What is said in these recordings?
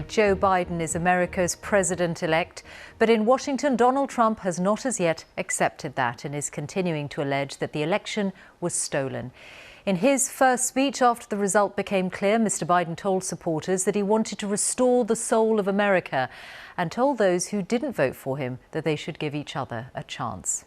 Joe Biden is America's president-elect, but in Washington, Donald Trump has not as yet accepted that and is continuing to allege that the election was stolen. In his first speech after the result became clear, Mr. Biden told supporters that he wanted to restore the soul of America and told those who didn't vote for him that they should give each other a chance.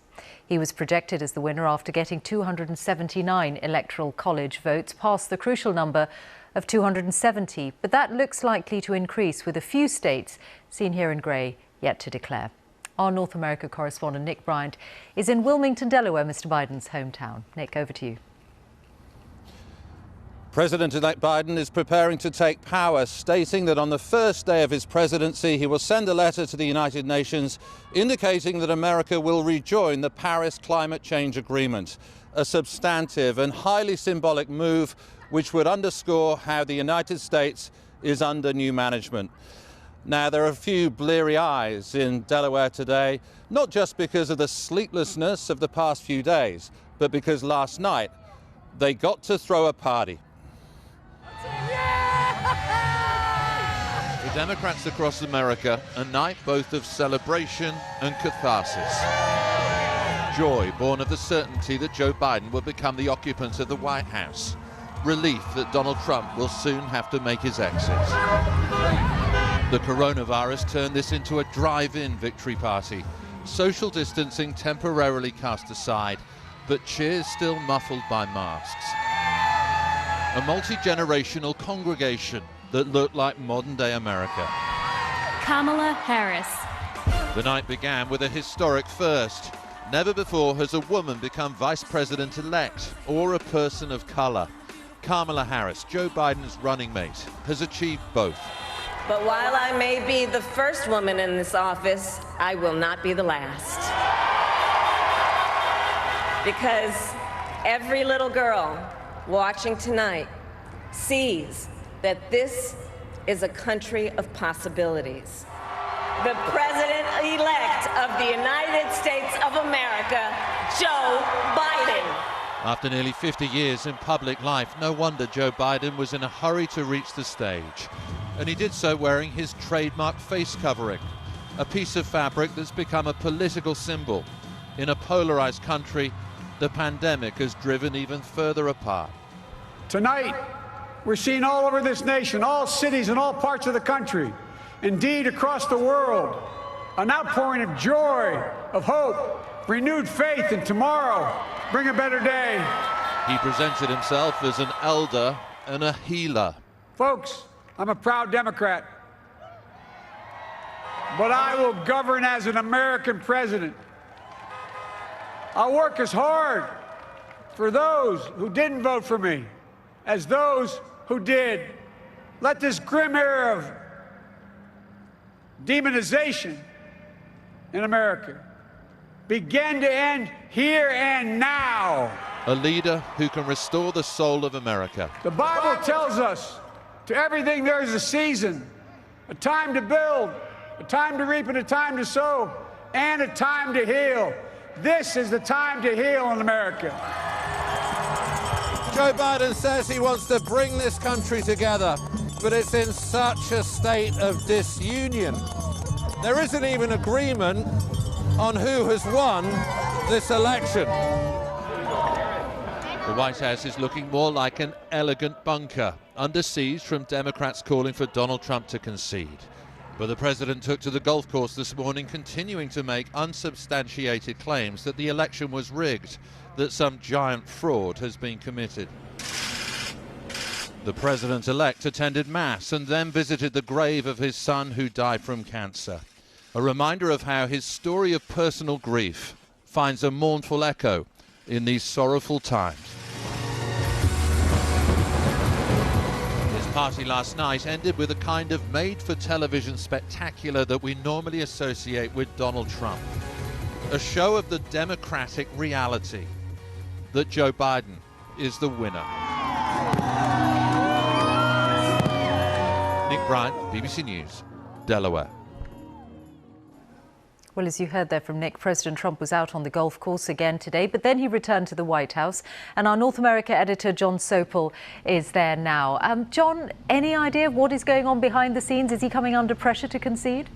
He was projected as the winner after getting 279 Electoral College votes, past the crucial number of 270, but that looks likely to increase with a few states, seen here in grey, yet to declare. Our North America correspondent Nick Bryant is in Wilmington, Delaware, Mr. Biden's hometown. Nick, over to you. President-elect Biden is preparing to take power, stating that on the first day of his presidency, he will send a letter to the United Nations indicating that America will rejoin the Paris Climate Change Agreement, a substantive and highly symbolic move which would underscore how the United States is under new management. Now, there are a few bleary eyes in Delaware today, not just because of the sleeplessness of the past few days, but because last night they got to throw a party. For Democrats across America, a night both of celebration and catharsis. Joy born of the certainty that Joe Biden will become the occupant of the White House. Relief that Donald Trump will soon have to make his exit. The coronavirus turned this into a drive-in victory party. Social distancing temporarily cast aside, but cheers still muffled by masks. A multi-generational congregation that looked like modern-day America. Kamala Harris. The night began with a historic first. Never before has a woman become vice president-elect or a person of color. Kamala Harris, Joe Biden's running mate, has achieved both. But while I may be the first woman in this office, I will not be the last. Because every little girl watching tonight sees that this is a country of possibilities. The President-elect of the United States of America, Joe Biden. After nearly 50 years in public life, no wonder Joe Biden was in a hurry to reach the stage. And he did so wearing his trademark face covering, a piece of fabric that's become a political symbol. In a polarized country, the pandemic has driven even further apart. Tonight, we're seeing all over this nation, all cities and all parts of the country, indeed across the world, an outpouring of joy, of hope, renewed faith in tomorrow. Bring a better day. He presented himself as an elder and a healer. Folks, I'm a proud Democrat, but I will govern as an American president. I'll work as hard for those who didn't vote for me as those who did. Let this grim era of demonization in America begin to end here and now. A leader who can restore the soul of America. The Bible tells us, to everything there is a season, a time to build, a time to reap and a time to sow, and a time to heal. This is the time to heal in America. Joe Biden says he wants to bring this country together, but it's in such a state of disunion. There isn't even agreement on who has won this election. The White House is looking more like an elegant bunker, under siege from Democrats calling for Donald Trump to concede. But the president took to the golf course this morning, continuing to make unsubstantiated claims that the election was rigged, that some giant fraud has been committed. The president-elect attended Mass and then visited the grave of his son who died from cancer. A reminder of how his story of personal grief finds a mournful echo in these sorrowful times. His party last night ended with a kind of made-for-television spectacular that we normally associate with Donald Trump. A show of the democratic reality that Joe Biden is the winner. Nick Bryant, BBC News, Delaware. Well, as you heard there from Nick, President Trump was out on the golf course again today, but then he returned to the White House. And our North America editor, John Sopel, is there now. John, any idea of what is going on behind the scenes? Is he coming under pressure to concede?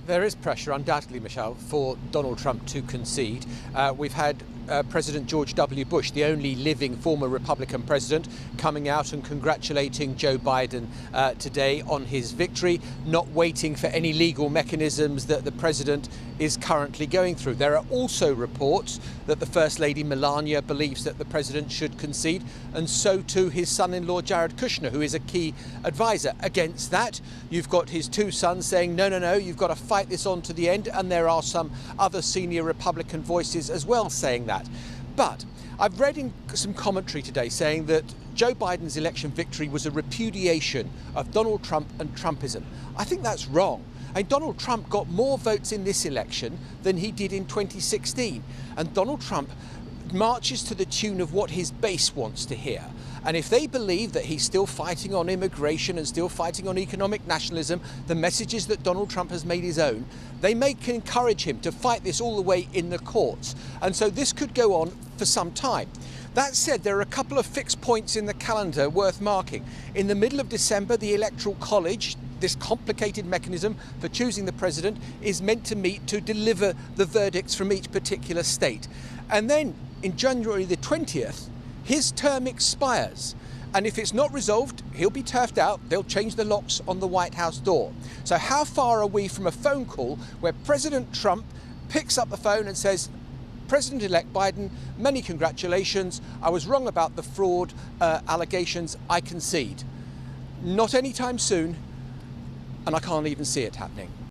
There is pressure, undoubtedly, Michelle, for Donald Trump to concede. We've had President George W. Bush, the only living former Republican president, coming out and congratulating Joe Biden today on his victory, not waiting for any legal mechanisms that the president is currently going through. There are also reports that the First Lady Melania believes that the president should concede, and so too his son-in-law Jared Kushner, who is a key advisor. Against that, you've got his two sons saying, no, you've got to fight this on to the end, and there are some other senior Republican voices as well saying that. But I've read in some commentary today saying that Joe Biden's election victory was a repudiation of Donald Trump and Trumpism. I think that's wrong. Donald Trump got more votes in this election than he did in 2016. And Donald Trump marches to the tune of what his base wants to hear. And if they believe that he's still fighting on immigration and still fighting on economic nationalism, the messages that Donald Trump has made his own, they may encourage him to fight this all the way in the courts. And so this could go on for some time. That said, there are a couple of fixed points in the calendar worth marking. In the middle of December, the Electoral College, this complicated mechanism for choosing the president, is meant to meet to deliver the verdicts from each particular state. And then in January the 20th, his term expires. And if it's not resolved, he'll be turfed out. They'll change the locks on the White House door. So how far are we from a phone call where President Trump picks up the phone and says, President-elect Biden, many congratulations. I was wrong about the fraud allegations. I concede. Not anytime soon, and I can't even see it happening.